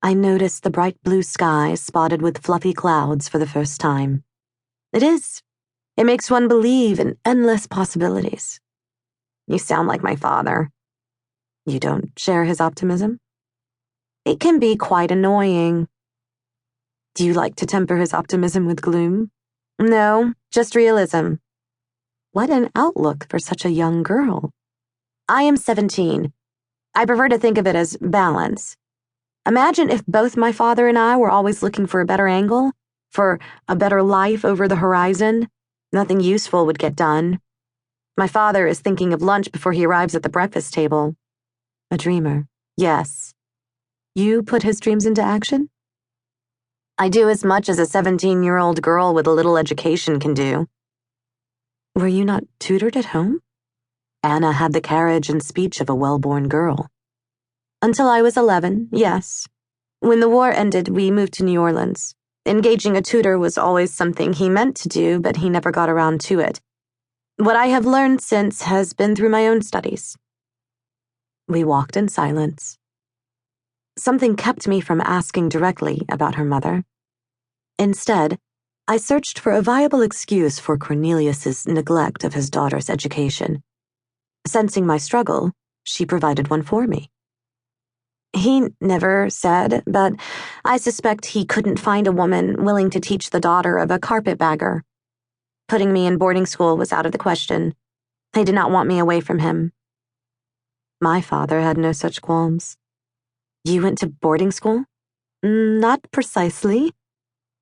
I noticed the bright blue sky spotted with fluffy clouds for the first time. It is. It makes one believe in endless possibilities. You sound like my father. You don't share his optimism? It can be quite annoying. Do you like to temper his optimism with gloom? No, just realism. What an outlook for such a young girl. I am 17. I prefer to think of it as balance. Imagine if both my father and I were always looking for a better angle, for a better life over the horizon. Nothing useful would get done. My father is thinking of lunch before he arrives at the breakfast table. A dreamer, yes. You put his dreams into action? I do as much as a 17-year-old girl with a little education can do. Were you not tutored at home? Anna had the carriage and speech of a well-born girl. Until I was 11, yes. When the war ended, we moved to New Orleans. Engaging a tutor was always something he meant to do, but he never got around to it. What I have learned since has been through my own studies. We walked in silence. Something kept me from asking directly about her mother. Instead, I searched for a viable excuse for Cornelius's neglect of his daughter's education. Sensing my struggle, she provided one for me. He never said, but I suspect he couldn't find a woman willing to teach the daughter of a carpetbagger. Putting me in boarding school was out of the question. He did not want me away from him. My father had no such qualms. You went to boarding school? Not precisely.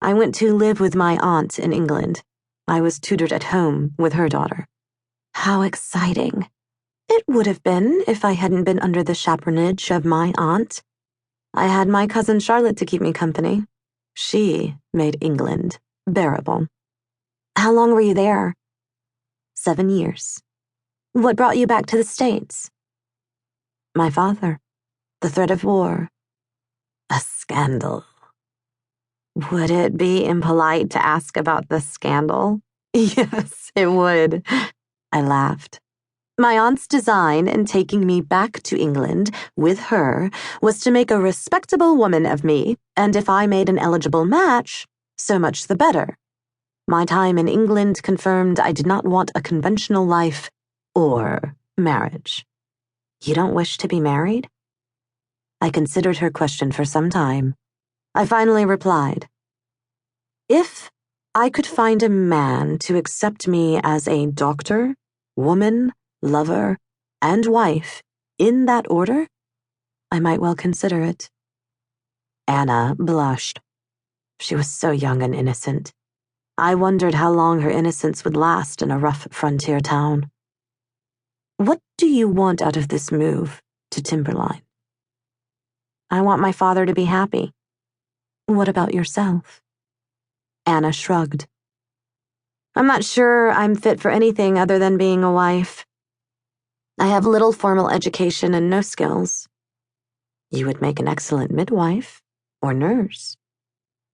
I went to live with my aunt in England. I was tutored at home with her daughter. How exciting. It would have been if I hadn't been under the chaperonage of my aunt. I had my cousin Charlotte to keep me company. She made England bearable. How long were you there? 7 years. What brought you back to the States? My father. The threat of war. A scandal. Would it be impolite to ask about the scandal? Yes, it would. I laughed. My aunt's design in taking me back to England with her was to make a respectable woman of me, and if I made an eligible match, so much the better. My time in England confirmed I did not want a conventional life or marriage. You don't wish to be married? I considered her question for some time. I finally replied, if I could find a man to accept me as a doctor, woman, lover, and wife, in that order, I might well consider it. Anna blushed. She was so young and innocent. I wondered how long her innocence would last in a rough frontier town. What do you want out of this move to Timberline? I want my father to be happy. What about yourself? Anna shrugged. I'm not sure I'm fit for anything other than being a wife. I have little formal education and no skills. You would make an excellent midwife or nurse,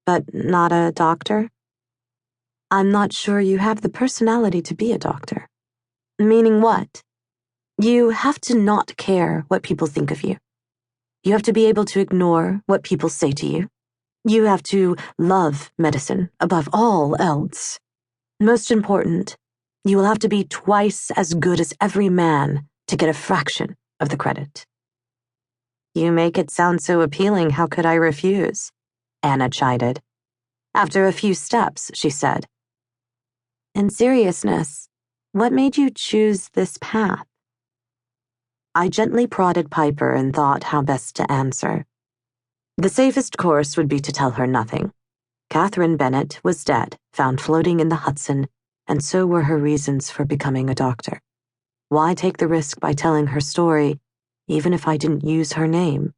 but not a doctor. I'm not sure you have the personality to be a doctor. Meaning what? You have to not care what people think of you. You have to be able to ignore what people say to you. You have to love medicine above all else. Most important, you will have to be twice as good as every man to get a fraction of the credit. You make it sound so appealing, how could I refuse? Anna chided. After a few steps, she said, in seriousness, what made you choose this path? I gently prodded Piper and thought how best to answer. The safest course would be to tell her nothing. Catherine Bennett was dead, found floating in the Hudson, and so were her reasons for becoming a doctor. Why take the risk by telling her story, even if I didn't use her name?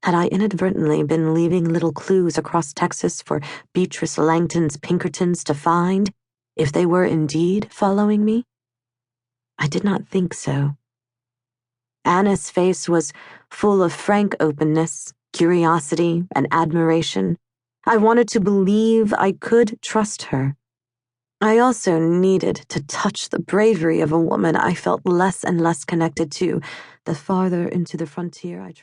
Had I inadvertently been leaving little clues across Texas for Beatrice Langton's Pinkertons to find, if they were indeed following me? I did not think so. Anna's face was full of frank openness, curiosity, and admiration. I wanted to believe I could trust her. I also needed to touch the bravery of a woman I felt less and less connected to, the farther into the frontier I traveled.